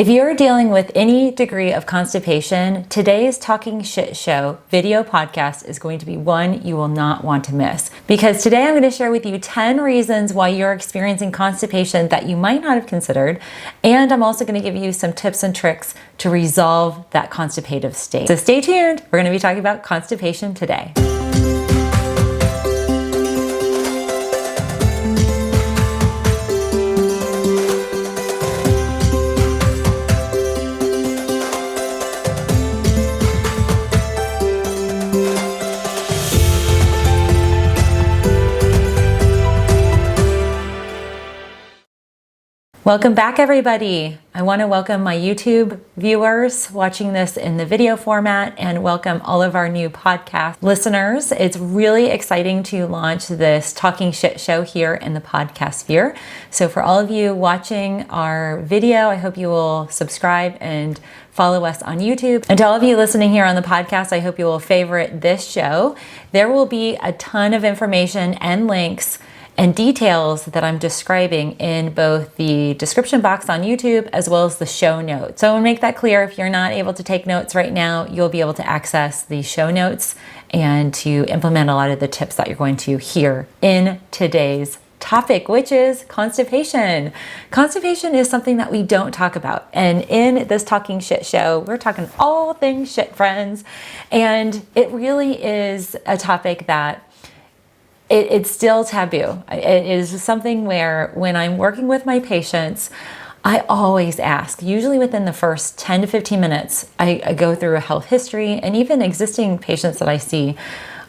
If you're dealing with any degree of constipation, today's Talking Shit Show video podcast is going to be one you will not want to miss. Because today I'm going to share with you 10 reasons why you're experiencing constipation that you might not have considered. And I'm also going to give you some tips and tricks to resolve that constipative state. So stay tuned. We're going to be talking about constipation today. Welcome back, everybody. I want to welcome my YouTube viewers watching this in the video format and welcome all of our new podcast listeners. It's really exciting to launch this Talking Shit Show here in the podcast sphere. So for all of you watching our video, I hope you will subscribe and follow us on YouTube. And to all of you listening here on the podcast, I hope you will favorite this show. There will be a ton of information and links and details that I'm describing in both the description box on YouTube as well as the show notes. So I want to make that clear. If you're not able to take notes right now, you'll be able to access the show notes and to implement a lot of the tips that you're going to hear in today's topic, which is constipation. Constipation is something that we don't talk about. And in this Talking Shit Show, we're talking all things shit, friends. And it really is a topic that it's still taboo. It is something where when I'm working with my patients, I always ask, usually within the first 10 to 15 minutes, I go through a health history, and even existing patients that I see,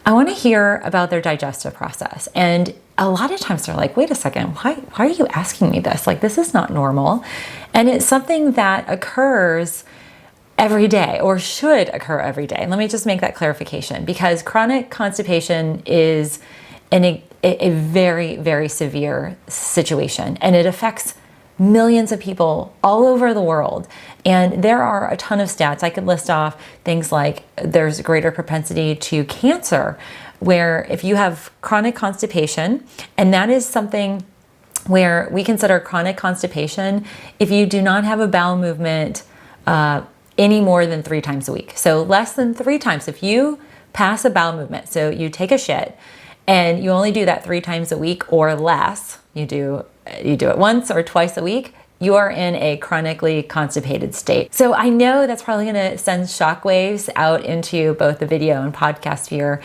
I want to hear about their digestive process. And a lot of times they're like, wait a second, why are you asking me this? Like, this is not normal. And it's something that occurs every day, or should occur every day. And let me just make that clarification, because chronic constipation is a very, very severe situation, and it affects millions of people all over the world. And there are a ton of stats. I could list off things like there's a greater propensity to cancer, where if you have chronic constipation, and that is something where we consider chronic constipation if you do not have a bowel movement any more than 3 times a week. So less than 3 times. If you pass a bowel movement, so you take a shit, and you only do that 3 times a week or less, you do it once or twice a week, you are in a chronically constipated state. So I know that's probably going to send shockwaves out into both the video and podcast sphere.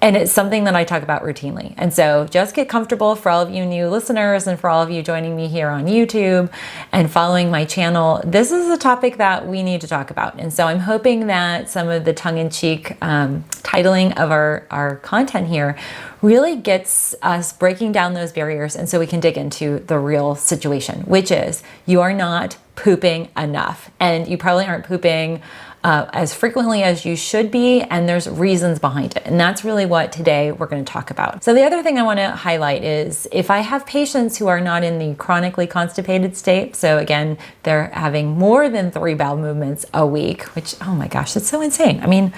And it's something that I talk about routinely. And so just get comfortable for all of you new listeners and for all of you joining me here on YouTube and following my channel. This is a topic that we need to talk about. And so I'm hoping that some of the tongue-in-cheek titling of our content here really gets us breaking down those barriers, and so we can dig into the real situation, which is you are not pooping enough. And you probably aren't pooping as frequently as you should be, and there's reasons behind it. And that's really what today we're going to talk about. So the other thing I want to highlight is if I have patients who are not in the chronically constipated state, so again, they're having more than 3 bowel movements a week, which, oh my gosh, it's so insane. I mean,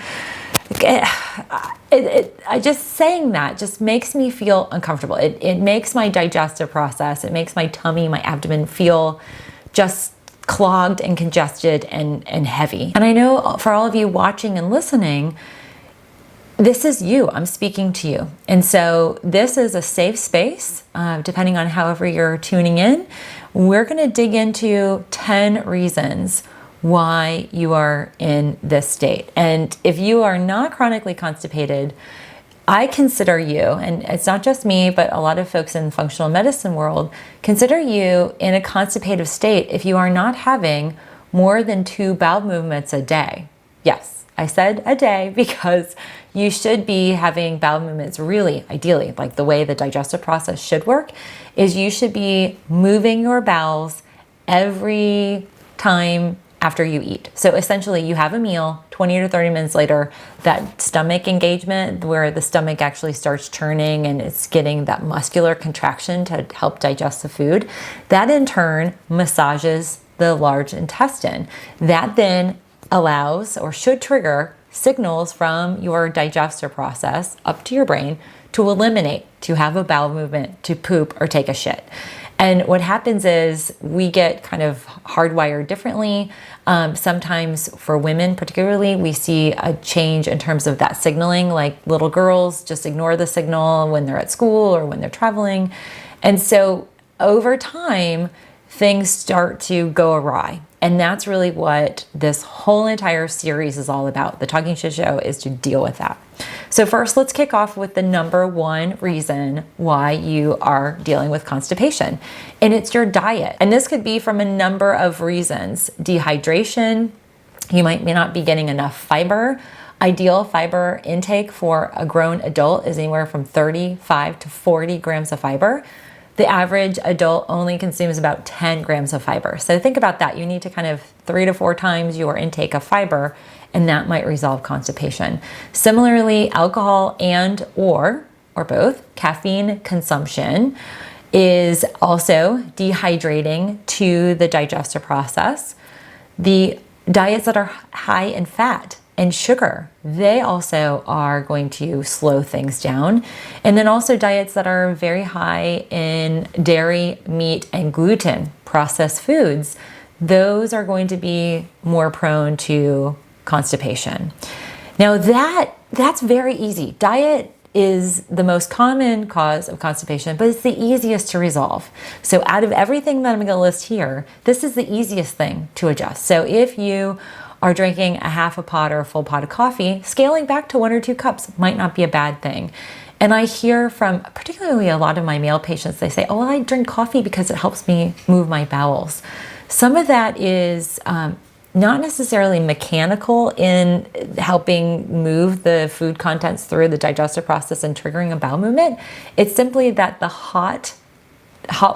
I just saying that just makes me feel uncomfortable. It makes my digestive process, it makes my tummy, my abdomen feel just clogged and congested and heavy. And I know for all of you watching and listening, this is you. I'm speaking to you. And so this is a safe space, depending on however you're tuning in. We're going to dig into 10 reasons why you are in this state. And if you are not chronically constipated, I consider you, and it's not just me, but a lot of folks in the functional medicine world, consider you in a constipative state if you are not having more than 2 bowel movements a day. Yes, I said a day because you should be having bowel movements really, ideally, like the way the digestive process should work, is you should be moving your bowels every time after you eat. So essentially you have a meal, 20 to 30 minutes later, that stomach engagement where the stomach actually starts churning and it's getting that muscular contraction to help digest the food, that in turn massages the large intestine. That then allows or should trigger signals from your digestive process up to your brain to eliminate, to have a bowel movement, to poop or take a shit. And what happens is we get kind of hardwired differently. Sometimes for women particularly, we see a change in terms of that signaling, like little girls just ignore the signal when they're at school or when they're traveling. And so over time, things start to go awry. And that's really what this whole entire series is all about. The Talking Shit Show is to deal with that. So first, let's kick off with the number one reason why you are dealing with constipation. And it's your diet. And this could be from a number of reasons. Dehydration, you may not be getting enough fiber. Ideal fiber intake for a grown adult is anywhere from 35 to 40 grams of fiber. The average adult only consumes about 10 grams of fiber. So think about that. You need to kind of 3 to 4 times your intake of fiber, and that might resolve constipation. Similarly, alcohol and or both caffeine consumption is also dehydrating to the digestive process. The diets that are high in fat and sugar, they also are going to slow things down. And then also diets that are very high in dairy, meat, and gluten, processed foods, those are going to be more prone to constipation. Now that's very easy. Diet is the most common cause of constipation, but it's the easiest to resolve. So out of everything that I'm going to list here, this is the easiest thing to adjust. So if you are drinking a half a pot or a full pot of coffee, scaling back to 1 or 2 cups might not be a bad thing. And I hear from particularly a lot of my male patients, they say, oh, well, I drink coffee because it helps me move my bowels. Some of that is not necessarily mechanical in helping move the food contents through the digestive process and triggering a bowel movement. It's simply that the hot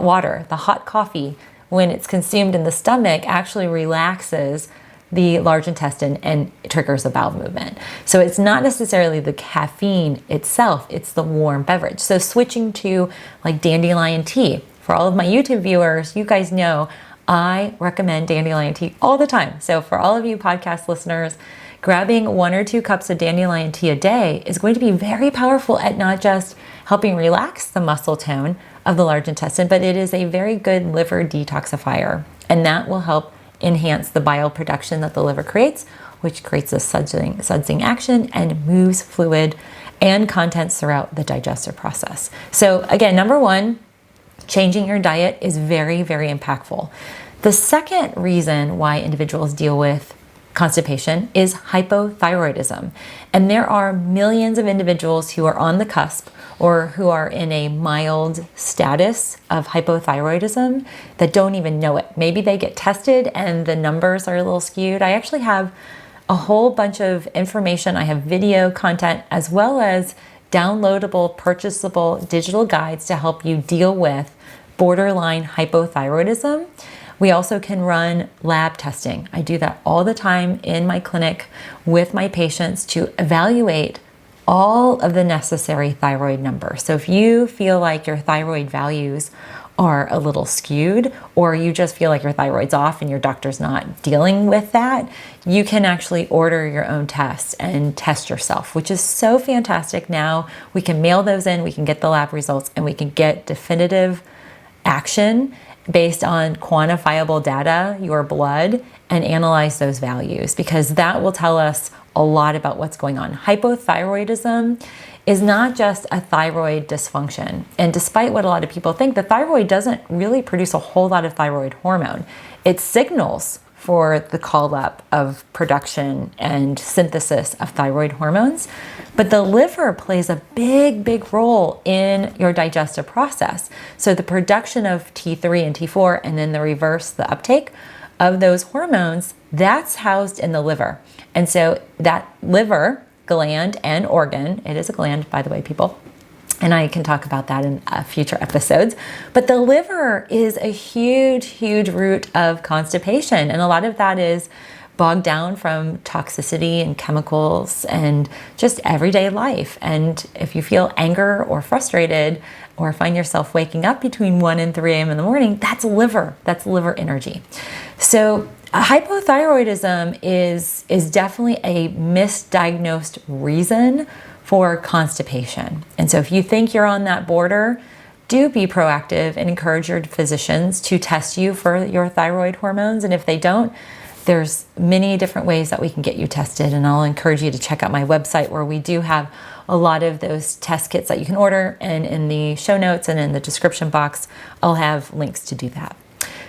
water, the hot coffee, when it's consumed in the stomach, actually relaxes the large intestine and it triggers a bowel movement. So it's not necessarily the caffeine itself, it's the warm beverage. So switching to like dandelion tea. For all of my YouTube viewers, you guys know I recommend dandelion tea all the time. So for all of you podcast listeners, grabbing 1 or 2 cups of dandelion tea a day is going to be very powerful at not just helping relax the muscle tone of the large intestine, but it is a very good liver detoxifier. And that will help enhance the bile production that the liver creates, which creates a sudsing action and moves fluid and contents throughout the digestive process. So again, number one, changing your diet is very, very impactful. The second reason why individuals deal with constipation is hypothyroidism. And there are millions of individuals who are on the cusp or who are in a mild status of hypothyroidism that don't even know it. Maybe they get tested and the numbers are a little skewed. I actually have a whole bunch of information. I have video content as well as downloadable, purchasable digital guides to help you deal with borderline hypothyroidism. We also can run lab testing. I do that all the time in my clinic with my patients to evaluate all of the necessary thyroid numbers. So if you feel like your thyroid values are a little skewed, or you just feel like your thyroid's off and your doctor's not dealing with that, you can actually order your own tests and test yourself, which is so fantastic. Now we can mail those in, we can get the lab results, and we can get definitive action based on quantifiable data, your blood, and analyze those values, because that will tell us a lot about what's going on. Hypothyroidism is not just a thyroid dysfunction. And despite what a lot of people think, the thyroid doesn't really produce a whole lot of thyroid hormone. It signals for the call up of production and synthesis of thyroid hormones. But the liver plays a big, big role in your digestive process. So the production of T3 and T4, and then the reverse, the uptake of those hormones, that's housed in the liver. And so that liver gland and organ, it is a gland, by the way, people, and I can talk about that in future episodes, but the liver is a huge, huge root of constipation. And a lot of that is bogged down from toxicity and chemicals and just everyday life. And if you feel anger or frustrated or find yourself waking up between 1 and 3 a.m. in the morning, that's liver energy. So hypothyroidism is definitely a misdiagnosed reason for constipation. And so if you think you're on that border, do be proactive and encourage your physicians to test you for your thyroid hormones. And if they don't, there's many different ways that we can get you tested. And I'll encourage you to check out my website where we do have a lot of those test kits that you can order. And in the show notes and in the description box, I'll have links to do that.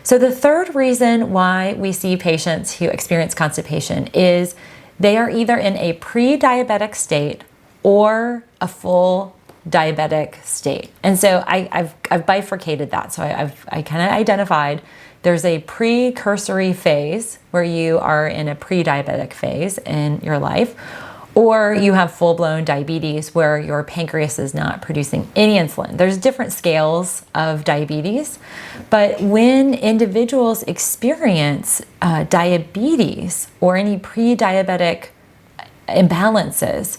So the third reason why we see patients who experience constipation is they are either in a pre-diabetic state or a full diabetic state. And so I've bifurcated that. So I kind of identified there's a precursory phase where you are in a pre-diabetic phase in your life, or you have full-blown diabetes where your pancreas is not producing any insulin. There's different scales of diabetes, but when individuals experience diabetes or any pre-diabetic imbalances,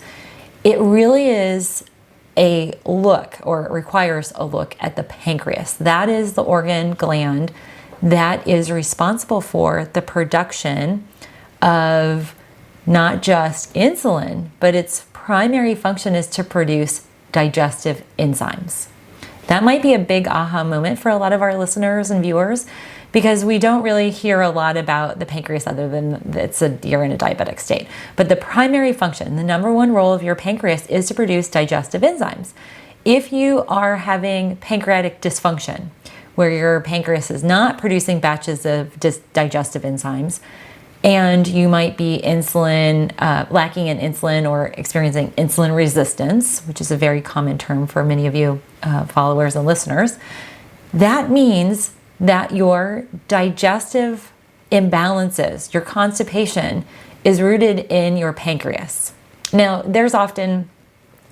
it really is a look, or it requires a look at the pancreas. That is the organ gland that is responsible for the production of not just insulin, but its primary function is to produce digestive enzymes. That might be a big aha moment for a lot of our listeners and viewers, because we don't really hear a lot about the pancreas other than you're in a diabetic state. But the primary function, the number one role of your pancreas is to produce digestive enzymes. If you are having pancreatic dysfunction, where your pancreas is not producing batches of digestive enzymes, and you might be lacking in insulin or experiencing insulin resistance, which is a very common term for many of you followers and listeners, that means that your digestive imbalances, your constipation, is rooted in your pancreas. Now, there's often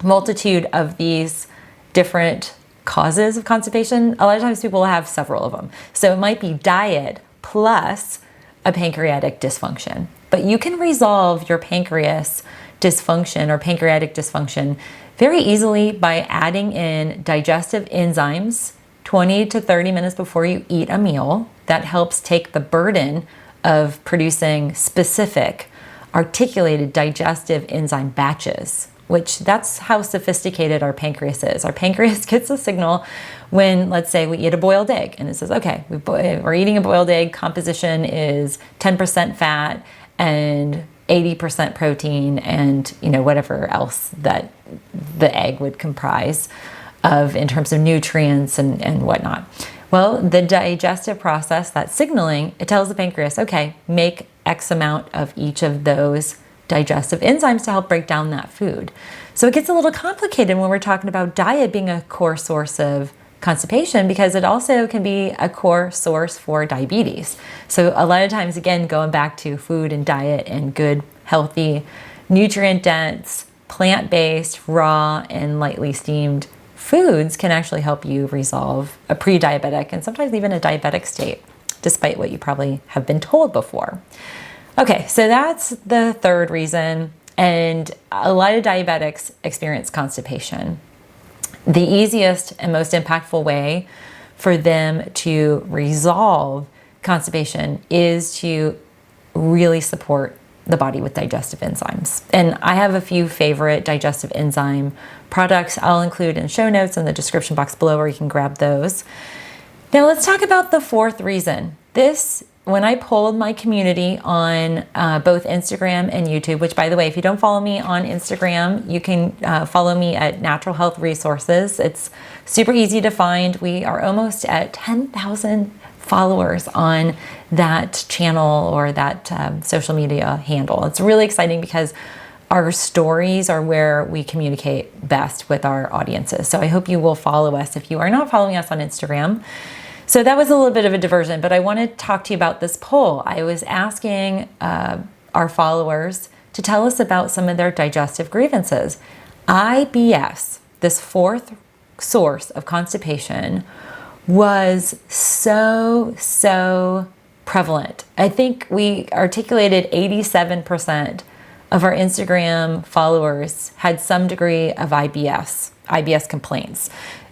multitude of these different causes of constipation. A lot of times people will have several of them. So it might be diet plus a pancreatic dysfunction. But you can resolve your pancreas dysfunction or pancreatic dysfunction very easily by adding in digestive enzymes 20 to 30 minutes before you eat a meal. That helps take the burden of producing specific articulated digestive enzyme batches, which that's how sophisticated our pancreas is. Our pancreas gets a signal when, let's say, we eat a boiled egg, and it says, okay, we're eating a boiled egg, composition is 10% fat and 80% protein and whatever else that the egg would comprise of in terms of nutrients and whatnot. Well, the digestive process, that signaling, it tells the pancreas, okay, make X amount of each of those digestive enzymes to help break down that food. So it gets a little complicated when we're talking about diet being a core source of constipation, because it also can be a core source for diabetes. So a lot of times, again, going back to food and diet and good, healthy, nutrient-dense, plant-based, raw, and lightly steamed foods can actually help you resolve a pre-diabetic and sometimes even a diabetic state, despite what you probably have been told before. Okay, so that's the third reason, and a lot of diabetics experience constipation. The easiest and most impactful way for them to resolve constipation is to really support the body with digestive enzymes. And I have a few favorite digestive enzyme products I'll include in show notes in the description box below where you can grab those. Now let's talk about the fourth reason. When I polled my community on both Instagram and YouTube, which, by the way, if you don't follow me on Instagram, you can follow me at Natural Health Resources. It's super easy to find. We are almost at 10,000 followers on that channel or that social media handle. It's really exciting because our stories are where we communicate best with our audiences. So I hope you will follow us if you are not following us on Instagram. So that was a little bit of a diversion, but I want to talk to you about this poll. I was asking our followers to tell us about some of their digestive grievances. IBS, this fourth source of constipation, was so prevalent. I think we articulated 87% of our Instagram followers had some degree of IBS complaints.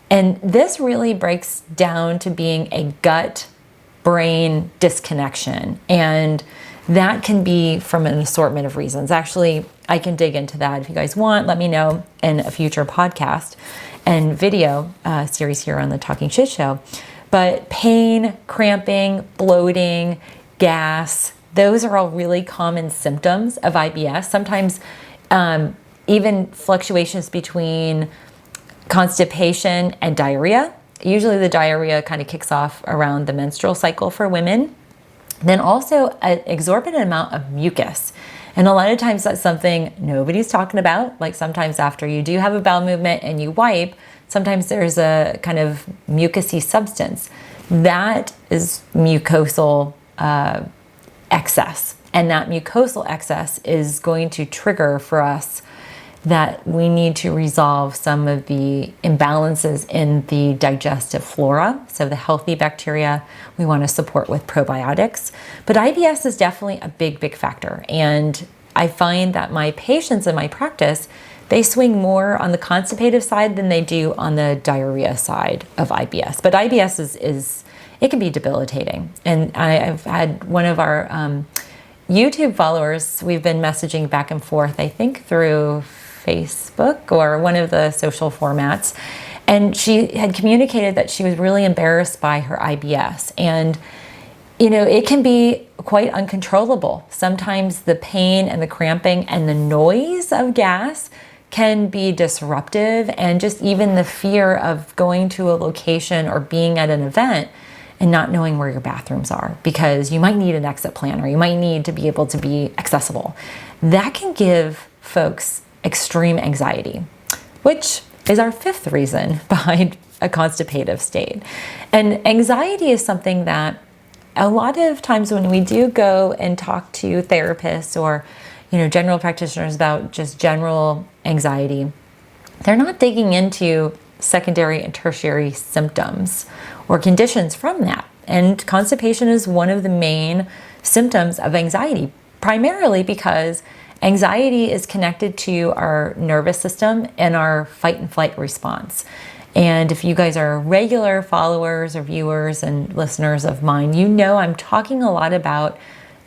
And this really breaks down to being a gut-brain disconnection. And that can be from an assortment of reasons. Actually, I can dig into that if you guys want. Let me know in a future podcast. and video series here on the Talking Shit Show. But pain, cramping, bloating, gas, those are all really common symptoms of IBS. Sometimes even fluctuations between constipation and diarrhea. Usually the diarrhea kind of kicks off around the menstrual cycle for women. Then also an exorbitant amount of mucus. And a lot of times that's something nobody's talking about. Like sometimes after you do have a bowel movement and you wipe, sometimes there's a kind of mucousy substance. That is mucosal excess. And that mucosal excess is going to trigger for us that we need to resolve some of the imbalances in the digestive flora. So the healthy bacteria we want to support with probiotics. But IBS is definitely a big, big factor. And I find that my patients in my practice, they swing more on the constipative side than they do on the diarrhea side of IBS. But IBS is it can be debilitating. And I've had one of our YouTube followers, we've been messaging back and forth, I think through Facebook or one of the social formats. And she had communicated that she was really embarrassed by her IBS. And, you know, it can be quite uncontrollable. Sometimes the pain and the cramping and the noise of gas can be disruptive, and just even the fear of going to a location or being at an event and not knowing where your bathrooms are because you might need an exit plan or you might need to be able to be accessible. That can give folks extreme anxiety, which is our fifth reason behind a constipative state. And anxiety is something that a lot of times when we do go and talk to therapists or, you know, general practitioners about just general anxiety, they're not digging into secondary and tertiary symptoms or conditions from that. And constipation is one of the main symptoms of anxiety, primarily because anxiety is connected to our nervous system and our fight and flight response. And if you guys are regular followers or viewers and listeners of mine, you know I'm talking a lot about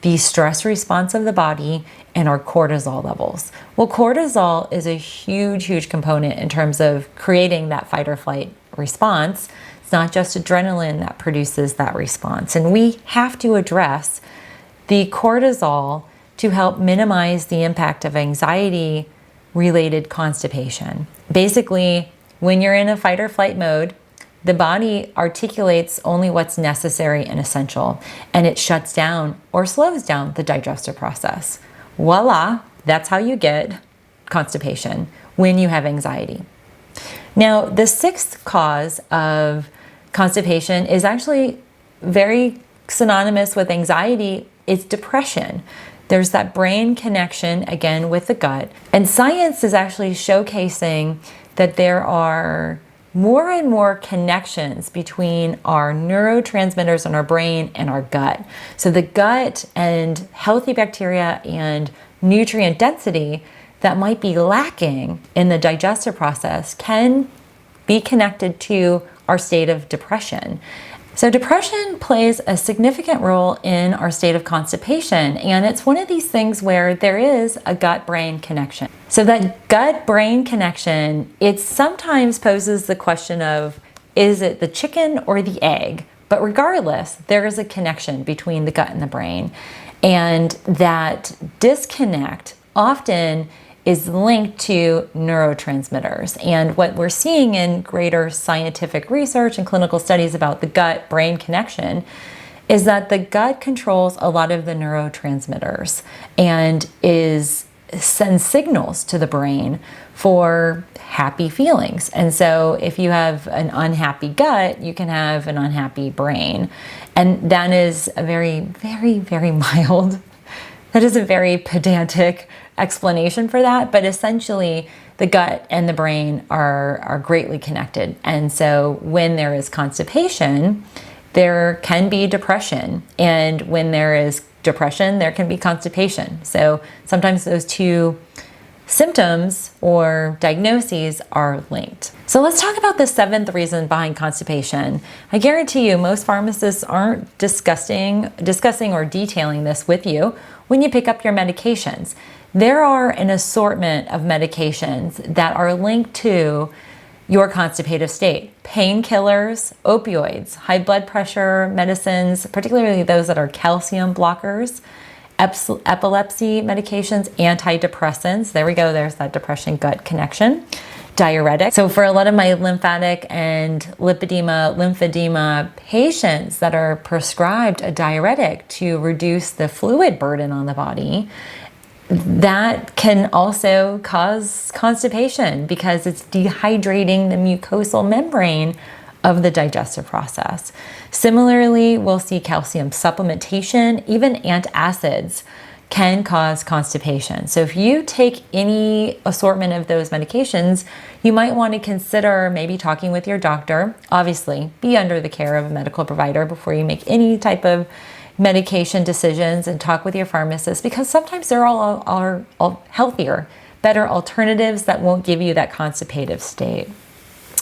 the stress response of the body and our cortisol levels. Well, cortisol is a huge, huge component in terms of creating that fight or flight response. It's not just adrenaline that produces that response. And we have to address the cortisol to help minimize the impact of anxiety-related constipation. Basically, when you're in a fight or flight mode, the body articulates only what's necessary and essential, and it shuts down or slows down the digestive process. Voila, that's how you get constipation when you have anxiety. Now, the sixth cause of constipation is actually very synonymous with anxiety. It's depression. There's that brain connection, again, with the gut. And science is actually showcasing that there are more and more connections between our neurotransmitters in our brain and our gut. So the gut and healthy bacteria and nutrient density that might be lacking in the digestive process can be connected to our state of depression. So depression plays a significant role in our state of constipation, and it's one of these things where there is a gut-brain connection. So that gut-brain connection, it sometimes poses the question of, is it the chicken or the egg? But regardless, there is a connection between the gut and the brain, and that disconnect often is linked to neurotransmitters. And what we're seeing in greater scientific research and clinical studies about the gut-brain connection is that the gut controls a lot of the neurotransmitters and sends signals to the brain for happy feelings. And so if you have an unhappy gut, you can have an unhappy brain. And that is a very, very, very mild, that is a very pedantic explanation for that, but essentially the gut and the brain are greatly connected. And so when there is constipation, there can be depression, and when there is depression, there can be constipation. So sometimes those two symptoms or diagnoses are linked. So let's talk about the seventh reason behind constipation. I guarantee you most pharmacists aren't discussing or detailing this with you when you pick up your medications. There are an assortment of medications that are linked to your constipative state. Painkillers, opioids, high blood pressure medicines, particularly those that are calcium blockers, epilepsy medications, antidepressants. There we go. There's that depression gut connection. Diuretic. So for a lot of my lymphatic and lymphedema patients that are prescribed a diuretic to reduce the fluid burden on the body, that can also cause constipation because it's dehydrating the mucosal membrane of the digestive process. Similarly, we'll see calcium supplementation, even antacids can cause constipation. So if you take any assortment of those medications, you might want to consider maybe talking with your doctor. Obviously, be under the care of a medical provider before you make any type of medication decisions, and talk with your pharmacist, because sometimes there are healthier, better alternatives that won't give you that constipative state.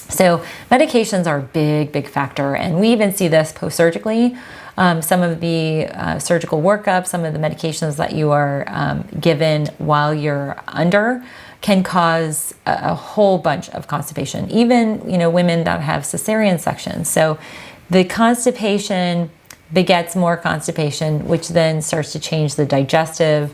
So medications are a big factor, and we even see this post-surgically. Some of the surgical workup, some of the medications that you are given while you're under can cause a whole bunch of constipation, even women that have cesarean sections. So the constipation begets more constipation, which then starts to change the digestive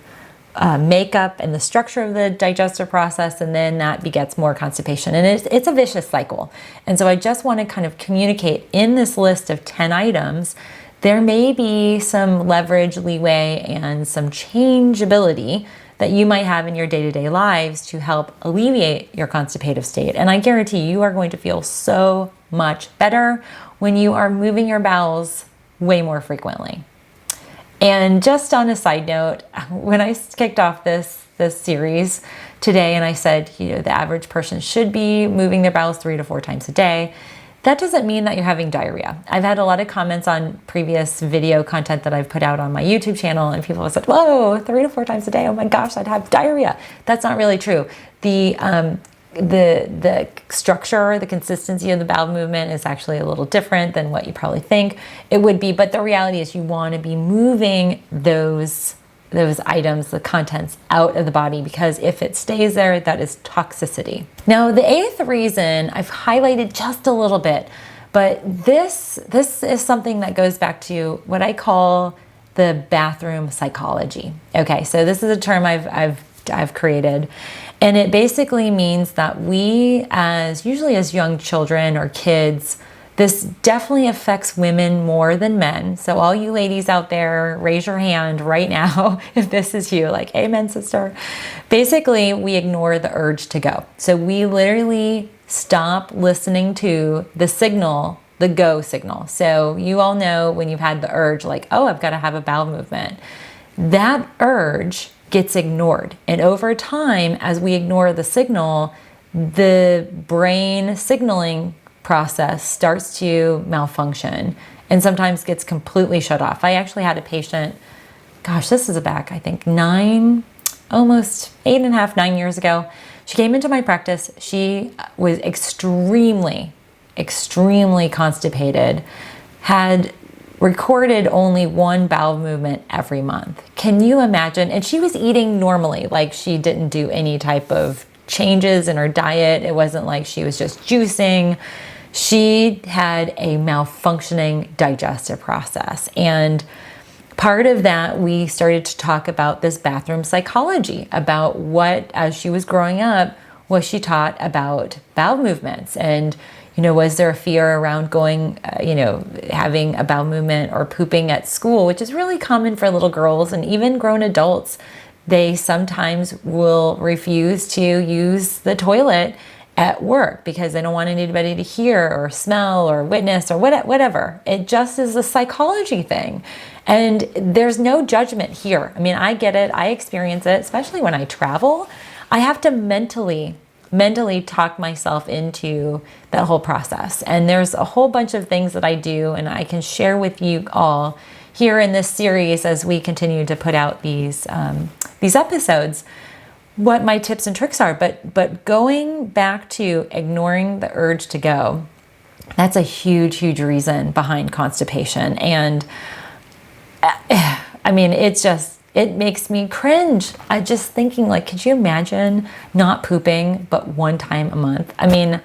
makeup and the structure of the digestive process, and then that begets more constipation. And it's a vicious cycle. And so I just want to kind of communicate in this list of 10 items, there may be some leverage, leeway, and some changeability that you might have in your day-to-day lives to help alleviate your constipative state. And I guarantee you are going to feel so much better when you are moving your bowels way more frequently. And just on a side note, when I kicked off this series today and I said, the average person should be moving their bowels 3 to 4 times a day, that doesn't mean that you're having diarrhea. I've had a lot of comments on previous video content that I've put out on my YouTube channel, and people have said, whoa, 3 to 4 times a day, oh my gosh, I'd have diarrhea. That's not really true. The structure, the consistency of the bowel movement is actually a little different than what you probably think it would be. But the reality is you want to be moving those items, the contents, out of the body, because if it stays there, that is toxicity. Now, the 8th reason I've highlighted just a little bit, but this is something that goes back to what I call the bathroom psychology. Okay, so this is a term I've created. And it basically means that we, usually as young children or kids, this definitely affects women more than men. So all you ladies out there, raise your hand right now if this is you, like, amen, sister. Basically, we ignore the urge to go. So we literally stop listening to the signal, the go signal. So you all know when you've had the urge, like, oh, I've got to have a bowel movement. That urge gets ignored. And over time, as we ignore the signal, the brain signaling process starts to malfunction and sometimes gets completely shut off. I actually had a patient, gosh, this is back, I think almost 8.5, 9 years ago. She came into my practice. She was extremely constipated, had recorded only 1 bowel movement every month. Can you imagine? And she was eating normally, like she didn't do any type of changes in her diet. It wasn't like she was just juicing. She had a malfunctioning digestive process. And part of that, we started to talk about this bathroom psychology, about what, as she was growing up, was she taught about bowel movements. And was there a fear around going, having a bowel movement or pooping at school, which is really common for little girls and even grown adults. They sometimes will refuse to use the toilet at work because they don't want anybody to hear or smell or witness or whatever. It just is a psychology thing. And there's no judgment here. I mean, I get it. I experience it, especially when I travel. I have to mentally talk myself into that whole process. And there's a whole bunch of things that I do, and I can share with you all here in this series as we continue to put out these episodes, what my tips and tricks are. But going back to ignoring the urge to go, that's a huge reason behind constipation. And I mean, it makes me cringe. I just thinking, like, could you imagine not pooping but 1 time a month? I mean,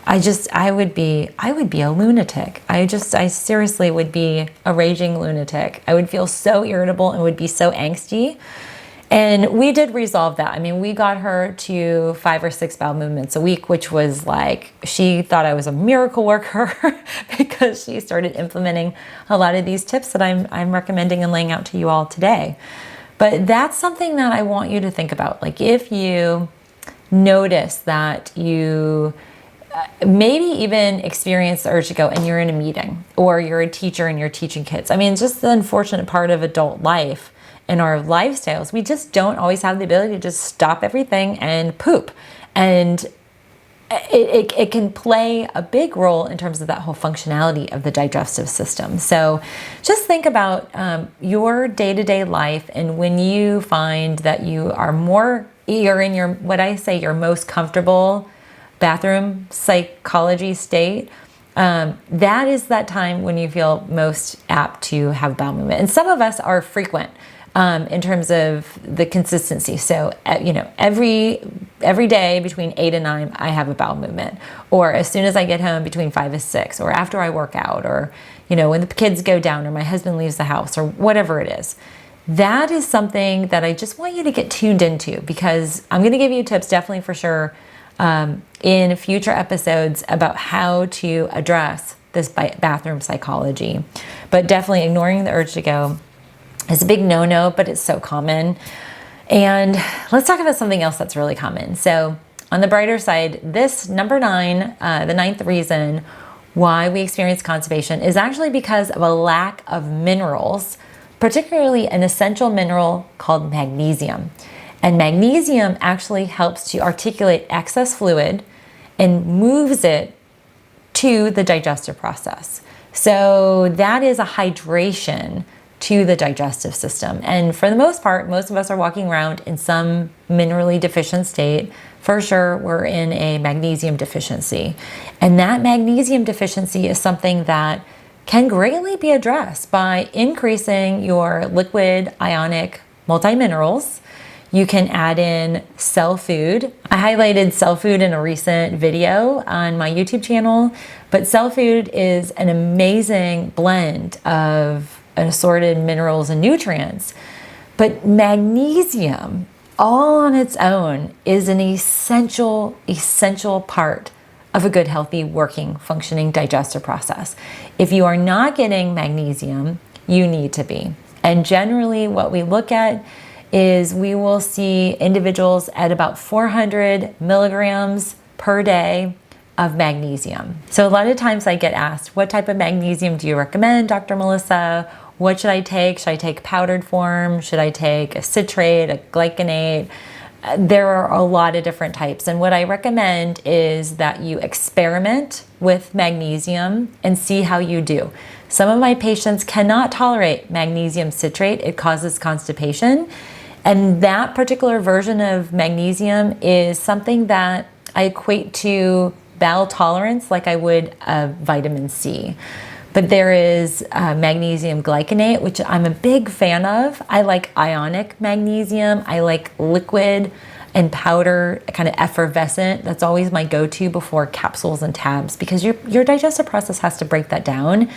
I would be a lunatic. I seriously would be a raging lunatic. I would feel so irritable and would be so angsty. And we did resolve that. I mean, we got her to 5 or 6 bowel movements a week, which was like, she thought I was a miracle worker because she started implementing a lot of these tips that I'm recommending and laying out to you all today. But that's something that I want you to think about. Like, if you notice that you maybe even experience the urge to go and you're in a meeting, or you're a teacher and you're teaching kids. I mean, it's just the unfortunate part of adult life and our lifestyles. We just don't always have the ability to just stop everything and poop. And it can play a big role in terms of that whole functionality of the digestive system. So just think about your day-to-day life, and when you find that you're in your, what I say, your most comfortable bathroom psychology state, that is that time when you feel most apt to have bowel movement. And some of us are frequent in terms of the consistency. So, every day between 8 and 9, I have a bowel movement. Or as soon as I get home between 5 and 6, or after I work out, or, when the kids go down, or my husband leaves the house, or whatever it is. That is something that I just want you to get tuned into, because I'm going to give you tips definitely for sure in future episodes about how to address this bathroom psychology. But definitely ignoring the urge to go is a big no-no, but it's so common. And let's talk about something else that's really common. So on the brighter side, this number 9, the 9th reason why we experience constipation is actually because of a lack of minerals, particularly an essential mineral called magnesium. And magnesium actually helps to articulate excess fluid and moves it to the digestive process. So that is a hydration to the digestive system. And for the most part, most of us are walking around in some minerally deficient state. For sure, we're in a magnesium deficiency. And that magnesium deficiency is something that can greatly be addressed by increasing your liquid ionic multiminerals. You can add in cell food. I highlighted cell food in a recent video on my YouTube channel, but cell food is an amazing blend of assorted minerals and nutrients. But magnesium, all on its own, is an essential part of a good, healthy, working, functioning digestive process. If you are not getting magnesium, you need to be. And generally what we look at is we will see individuals at about 400 milligrams per day of magnesium. So a lot of times I get asked, what type of magnesium do you recommend, Dr. Melissa? What should I take? Should I take powdered form? Should I take a citrate, a glycinate? There are a lot of different types. And what I recommend is that you experiment with magnesium and see how you do. Some of my patients cannot tolerate magnesium citrate. It causes constipation. And that particular version of magnesium is something that I equate to bowel tolerance like I would vitamin C. But there is magnesium glycinate, which I'm a big fan of. I like ionic magnesium. I like liquid and powder, kind of effervescent. That's always my go-to before capsules and tabs, because your digestive process has to break that down.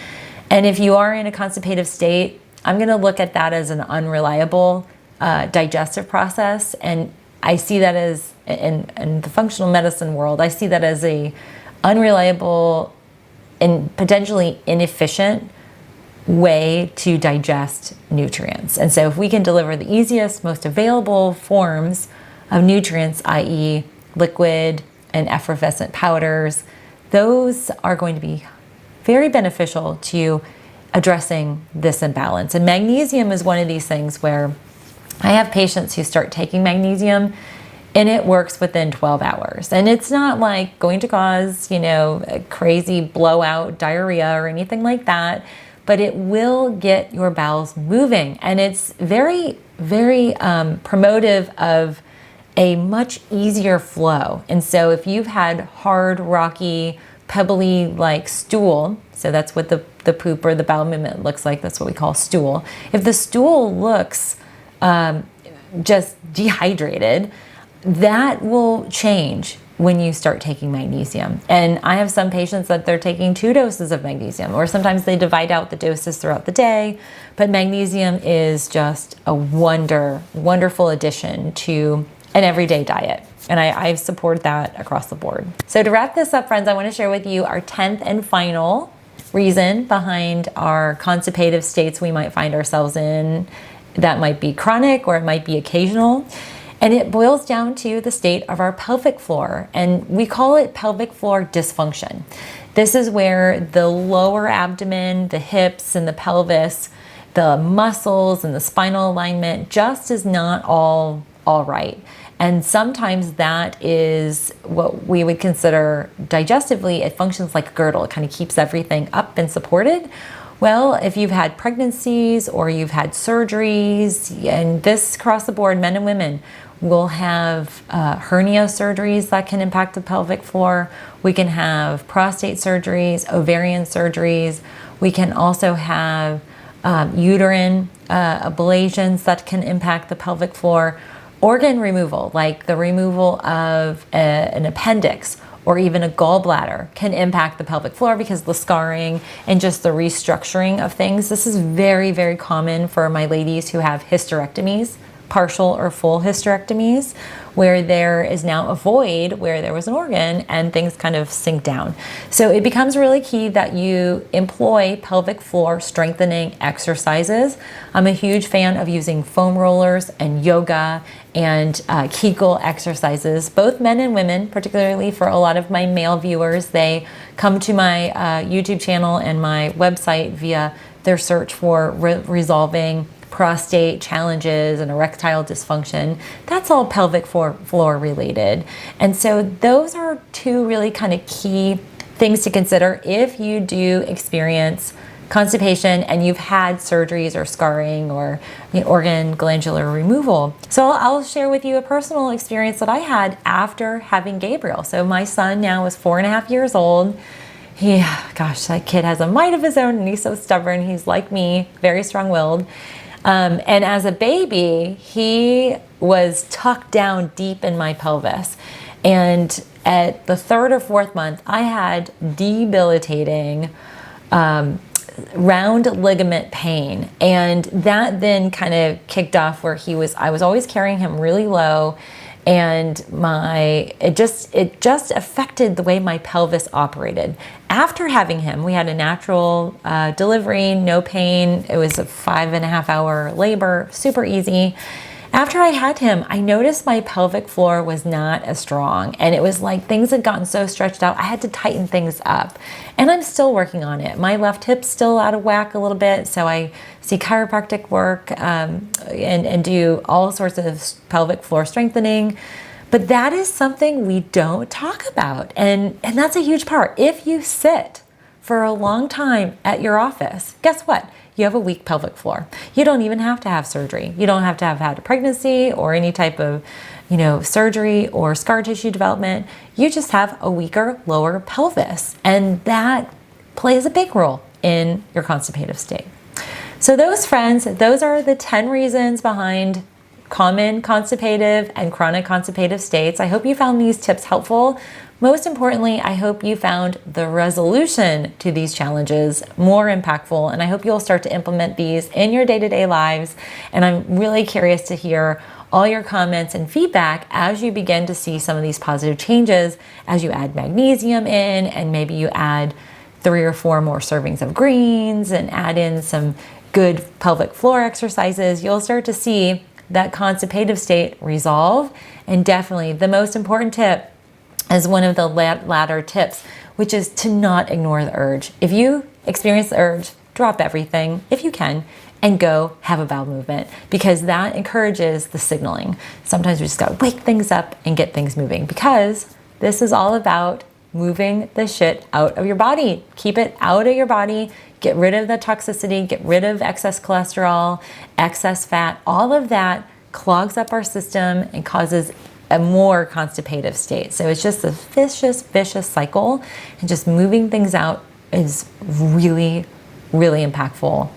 And if you are in a constipative state, I'm going to look at that as an unreliable digestive process. And I see that as, in the functional medicine world, I see that as a unreliable and potentially inefficient way to digest nutrients. And so if we can deliver the easiest, most available forms of nutrients, i.e. liquid and effervescent powders, those are going to be very beneficial to addressing this imbalance. And magnesium is one of these things where I have patients who start taking magnesium and it works within 12 hours. And it's not like going to cause, a crazy blowout diarrhea or anything like that, but it will get your bowels moving. And it's very, very promotive of a much easier flow. And so if you've had hard, rocky, pebbly like stool, so that's what the poop or the bowel movement looks like, that's what we call stool. If the stool looks just dehydrated, that will change when you start taking magnesium. And I have some patients that they're taking 2 doses of magnesium, or sometimes they divide out the doses throughout the day. But magnesium is just a wonderful addition to an everyday diet. And I support that across the board. So to wrap this up, friends, I want to share with you our 10th and final reason behind our constipative states we might find ourselves in. That might be chronic or it might be occasional. And it boils down to the state of our pelvic floor. And we call it pelvic floor dysfunction. This is where the lower abdomen, the hips and the pelvis, the muscles and the spinal alignment just is not all right. And sometimes that is what we would consider digestively, it functions like a girdle. It kind of keeps everything up and supported. Well, if you've had pregnancies or you've had surgeries, and this across the board, men and women will have hernia surgeries that can impact the pelvic floor. We can have prostate surgeries, ovarian surgeries. We can also have uterine ablations that can impact the pelvic floor. Organ removal, like the removal of an appendix or even a gallbladder, can impact the pelvic floor because the scarring and just the restructuring of things. This is very common for my ladies who have hysterectomies, partial or full hysterectomies, where there is now a void where there was an organ and things kind of sink down. So it becomes really key that you employ pelvic floor strengthening exercises. I'm a huge fan of using foam rollers and yoga and Kegel exercises, both men and women, particularly for a lot of my male viewers. They come to my YouTube channel and my website via their search for resolving prostate challenges and erectile dysfunction. That's all pelvic floor related. And so those are 2 really kind of key things to consider if you do experience constipation and you've had surgeries or scarring or organ glandular removal. So I'll share with you a personal experience that I had after having Gabriel. So my son now is 4.5 years old. Gosh, that kid has a mind of his own and he's so stubborn. He's like me, very strong-willed. And as a baby, he was tucked down deep in my pelvis. And at the 3rd or 4th month, I had debilitating round ligament pain. And that then kind of kicked off where I was always carrying him really low. And it just affected the way my pelvis operated. After having him, we had a natural delivery, no pain. It was a 5.5-hour labor, super easy. After I had him, I noticed my pelvic floor was not as strong, and it was like things had gotten so stretched out, I had to tighten things up. And I'm still working on it. My left hip's still out of whack a little bit, so I see chiropractic work and do all sorts of pelvic floor strengthening. But that is something we don't talk about, and that's a huge part. If you sit for a long time at your office, guess what? You have a weak pelvic floor. You don't even have to have surgery. You don't have to have had a pregnancy or any type of, surgery or scar tissue development. You just have a weaker lower pelvis, and that plays a big role in your constipative state. So those are the 10 reasons behind common constipative and chronic constipative states. I hope you found these tips helpful. Most importantly, I hope you found the resolution to these challenges more impactful, and I hope you'll start to implement these in your day-to-day lives. And I'm really curious to hear all your comments and feedback as you begin to see some of these positive changes, as you add magnesium in, and maybe you add 3 or 4 more servings of greens and add in some good pelvic floor exercises. You'll start to see that constipative state resolve. And definitely the most important tip as one of the latter tips, which is to not ignore the urge. If you experience the urge, drop everything if you can and go have a bowel movement, because that encourages the signaling. Sometimes we just gotta wake things up and get things moving, because this is all about moving the shit out of your body. Keep it out of your body, get rid of the toxicity, get rid of excess cholesterol, excess fat. All of that clogs up our system and causes a more constipative state. So it's just a vicious cycle, and just moving things out is really, really impactful.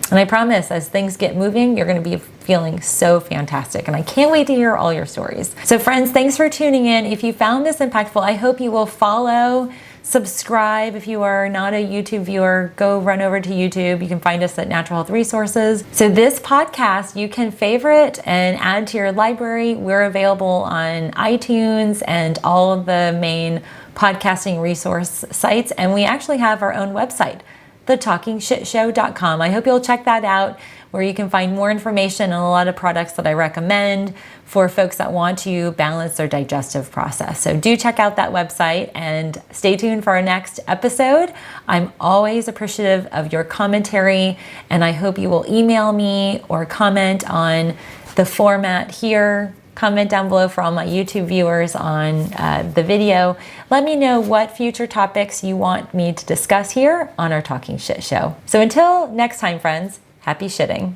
And I promise, as things get moving, you're going to be feeling so fantastic. And I can't wait to hear all your stories. So friends, thanks for tuning in. If you found this impactful, I hope you will follow, subscribe. If you are not a YouTube viewer, go run over to YouTube. You can find us at Natural Health Resources. So this podcast, you can favorite and add to your library. We're available on iTunes and all of the main podcasting resource sites. And we actually have our own website, thetalkingshitshow.com. I hope you'll check that out, where you can find more information on a lot of products that I recommend for folks that want to balance their digestive process. So do check out that website and stay tuned for our next episode. I'm always appreciative of your commentary, and I hope you will email me or comment on the format here. Comment down below for all my YouTube viewers on the video. Let me know what future topics you want me to discuss here on our Talking Shit Show. So until next time, friends, happy shitting.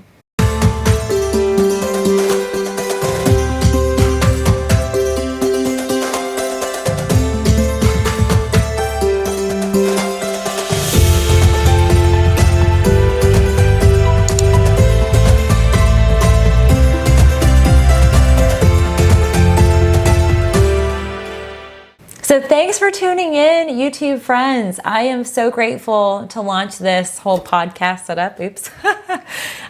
So thanks for tuning in, YouTube friends. I am so grateful to launch this whole podcast setup. Oops.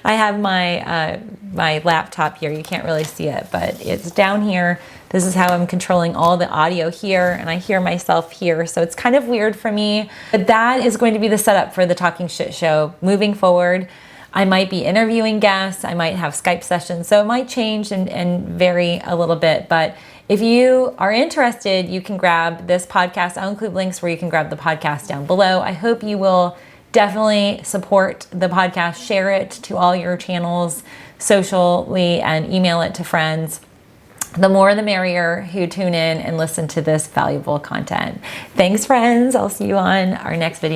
I have my my laptop here. You can't really see it, but it's down here. This is how I'm controlling all the audio here, and I hear myself here. So it's kind of weird for me, but that is going to be the setup for the Talking Shit Show moving forward. I might be interviewing guests. I might have Skype sessions. So it might change and vary a little bit, but if you are interested, you can grab this podcast. I'll include links where you can grab the podcast down below. I hope you will definitely support the podcast, share it to all your channels socially, and email it to friends. The more the merrier who tune in and listen to this valuable content. Thanks, friends. I'll see you on our next video.